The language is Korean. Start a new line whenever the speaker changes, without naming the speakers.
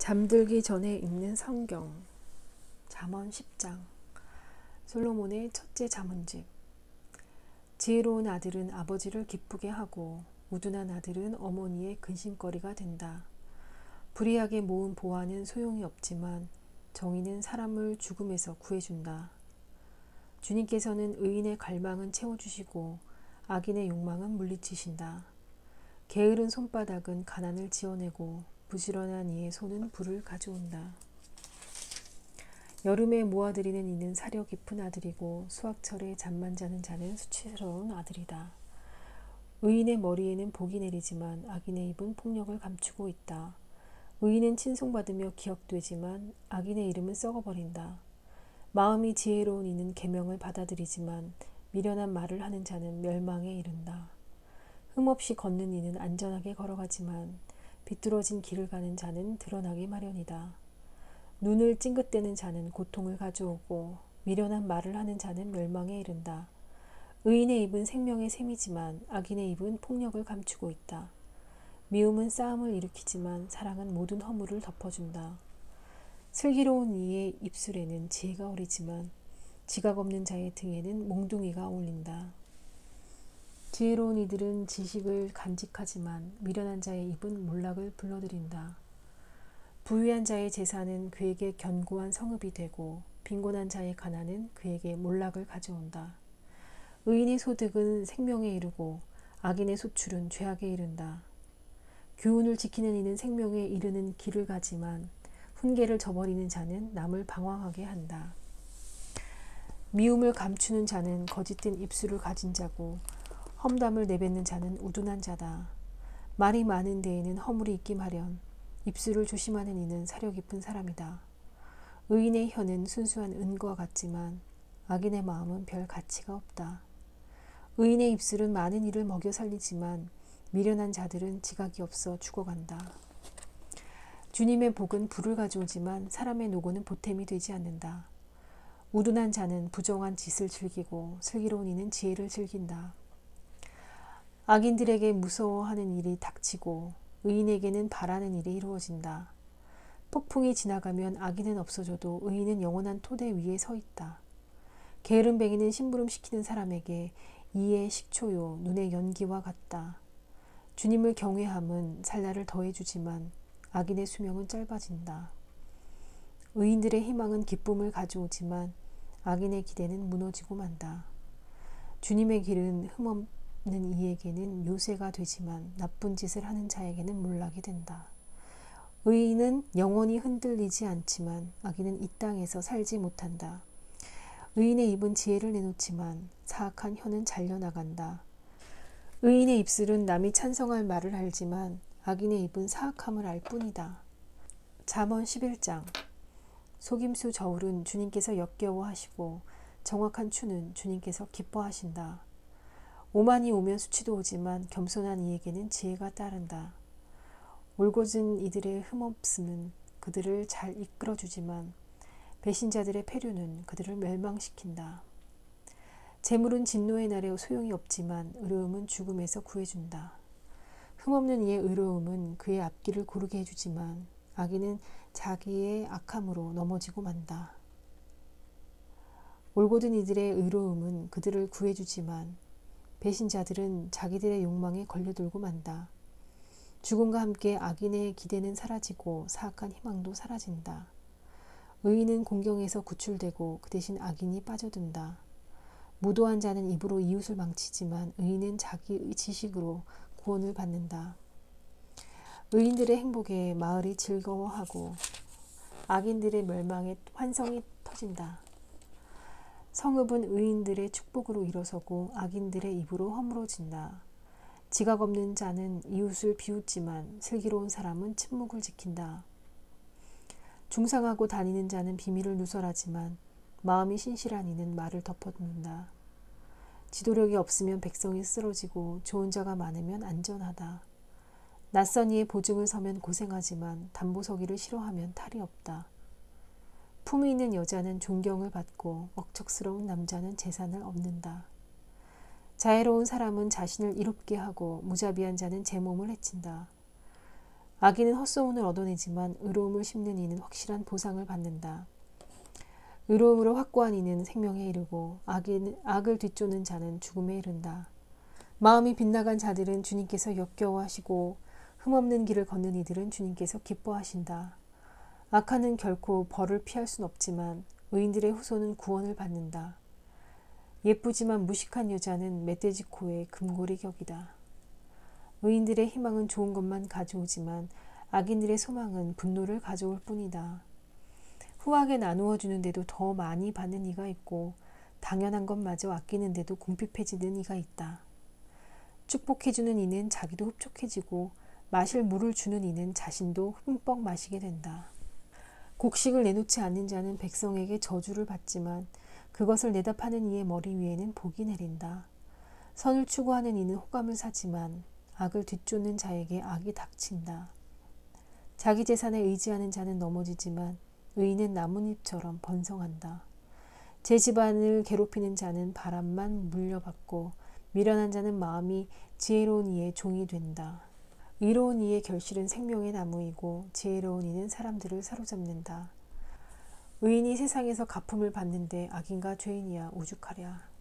잠들기 전에 읽는 성경. 잠언 10장. 솔로몬의 첫째 잠언집. 지혜로운 아들은 아버지를 기쁘게 하고 우둔한 아들은 어머니의 근심거리가 된다. 불의하게 모은 보화는 소용이 없지만 정의는 사람을 죽음에서 구해준다. 주님께서는 의인의 갈망은 채워주시고 악인의 욕망은 물리치신다. 게으른 손바닥은 가난을 지어내고 부지런한 이의 손은 불을 가져온다. 여름에 모아들이는 이는 사려 깊은 아들이고 수확철에 잠만 자는 자는 수치스러운 아들이다. 의인의 머리에는 복이 내리지만 악인의 입은 폭력을 감추고 있다. 의인은 칭송받으며 기억되지만 악인의 이름은 썩어버린다. 마음이 지혜로운 이는 계명을 받아들이지만 미련한 말을 하는 자는 멸망에 이른다. 흠없이 걷는 이는 안전하게 걸어가지만 비뚤어진 길을 가는 자는 드러나기 마련이다. 눈을 찡긋대는 자는 고통을 가져오고 미련한 말을 하는 자는 멸망에 이른다. 의인의 입은 생명의 샘이지만 악인의 입은 폭력을 감추고 있다. 미움은 싸움을 일으키지만 사랑은 모든 허물을 덮어준다. 슬기로운 이의 입술에는 지혜가 어리지만 지각 없는 자의 등에는 몽둥이가 어울린다. 지혜로운 이들은 지식을 간직하지만 미련한 자의 입은 몰락을 불러들인다. 부유한 자의 재산은 그에게 견고한 성읍이 되고 빈곤한 자의 가난은 그에게 몰락을 가져온다. 의인의 소득은 생명에 이르고 악인의 소출은 죄악에 이른다. 교훈을 지키는 이는 생명에 이르는 길을 가지만 훈계를 저버리는 자는 남을 방황하게 한다. 미움을 감추는 자는 거짓된 입술을 가진 자고 험담을 내뱉는 자는 우둔한 자다. 말이 많은 데에는 허물이 있기 마련. 입술을 조심하는 이는 사려 깊은 사람이다. 의인의 혀는 순수한 은과 같지만 악인의 마음은 별 가치가 없다. 의인의 입술은 많은 이를 먹여 살리지만 미련한 자들은 지각이 없어 죽어간다. 주님의 복은 불을 가져오지만 사람의 노고는 보탬이 되지 않는다. 우둔한 자는 부정한 짓을 즐기고 슬기로운 이는 지혜를 즐긴다. 악인들에게 무서워하는 일이 닥치고 의인에게는 바라는 일이 이루어진다. 폭풍이 지나가면 악인은 없어져도 의인은 영원한 토대 위에 서 있다. 게으름뱅이는 심부름시키는 사람에게 이의 식초요 눈의 연기와 같다. 주님을 경외함은 살날을 더해주지만 악인의 수명은 짧아진다. 의인들의 희망은 기쁨을 가져오지만 악인의 기대는 무너지고 만다. 주님의 길은 흠없는 이에게는 요새가 되지만 나쁜 짓을 하는 자에게는 몰락이 된다. 의인은 영원히 흔들리지 않지만 악인은 이 땅에서 살지 못한다. 의인의 입은 지혜를 내놓지만 사악한 혀는 잘려나간다. 의인의 입술은 남이 찬성할 말을 알지만 악인의 입은 사악함을 알 뿐이다. 잠언 11장. 속임수 저울은 주님께서 역겨워하시고 정확한 추는 주님께서 기뻐하신다. 오만이 오면 수치도 오지만 겸손한 이에게는 지혜가 따른다. 올곧은 이들의 흠없음은 그들을 잘 이끌어주지만 배신자들의 패류는 그들을 멸망시킨다. 재물은 진노의 날에 소용이 없지만 의로움은 죽음에서 구해준다. 흠없는 이의 의로움은 그의 앞길을 고르게 해주지만 악인은 자기의 악함으로 넘어지고 만다. 올곧은 이들의 의로움은 그들을 구해주지만 배신자들은 자기들의 욕망에 걸려들고 만다. 죽음과 함께 악인의 기대는 사라지고 사악한 희망도 사라진다. 의인은 공경에서 구출되고 그 대신 악인이 빠져든다. 무도한 자는 입으로 이웃을 망치지만 의인은 자기 지식으로 구원을 받는다. 의인들의 행복에 마을이 즐거워하고 악인들의 멸망에 환성이 터진다. 성읍은 의인들의 축복으로 일어서고 악인들의 입으로 허물어진다. 지각 없는 자는 이웃을 비웃지만 슬기로운 사람은 침묵을 지킨다. 중상하고 다니는 자는 비밀을 누설하지만 마음이 신실한 이는 말을 덮어놓는다. 지도력이 없으면 백성이 쓰러지고 좋은 자가 많으면 안전하다. 낯선 이의 보증을 서면 고생하지만 담보 서기를 싫어하면 탈이 없다. 품위 있는 여자는 존경을 받고 억척스러운 남자는 재산을 얻는다. 자애로운 사람은 자신을 이롭게 하고 무자비한 자는 제 몸을 해친다. 악인은 헛소문을 얻어내지만 의로움을 심는 이는 확실한 보상을 받는다. 의로움으로 확고한 이는 생명에 이르고 악을 뒤쫓는 자는 죽음에 이른다. 마음이 빗나간 자들은 주님께서 역겨워하시고 흠없는 길을 걷는 이들은 주님께서 기뻐하신다. 악한은 결코 벌을 피할 순 없지만 의인들의 후손은 구원을 받는다. 예쁘지만 무식한 여자는 멧돼지 코에 금고리 격이다. 의인들의 희망은 좋은 것만 가져오지만 악인들의 소망은 분노를 가져올 뿐이다. 후하게 나누어 주는데도 더 많이 받는 이가 있고 당연한 것마저 아끼는데도 궁핍해지는 이가 있다. 축복해주는 이는 자기도 흡족해지고 마실 물을 주는 이는 자신도 흠뻑 마시게 된다. 곡식을 내놓지 않는 자는 백성에게 저주를 받지만 그것을 내다 파는 이의 머리 위에는 복이 내린다. 선을 추구하는 이는 호감을 사지만 악을 뒤쫓는 자에게 악이 닥친다. 자기 재산에 의지하는 자는 넘어지지만 의인은 나뭇잎처럼 번성한다. 제 집안을 괴롭히는 자는 바람만 물려받고 미련한 자는 마음이 지혜로운 이의 종이 된다. 의로운 이의 결실은 생명의 나무이고 지혜로운 이는 사람들을 사로잡는다. 의인이 세상에서 갚음을 받는데 악인과 죄인이야 오죽하랴.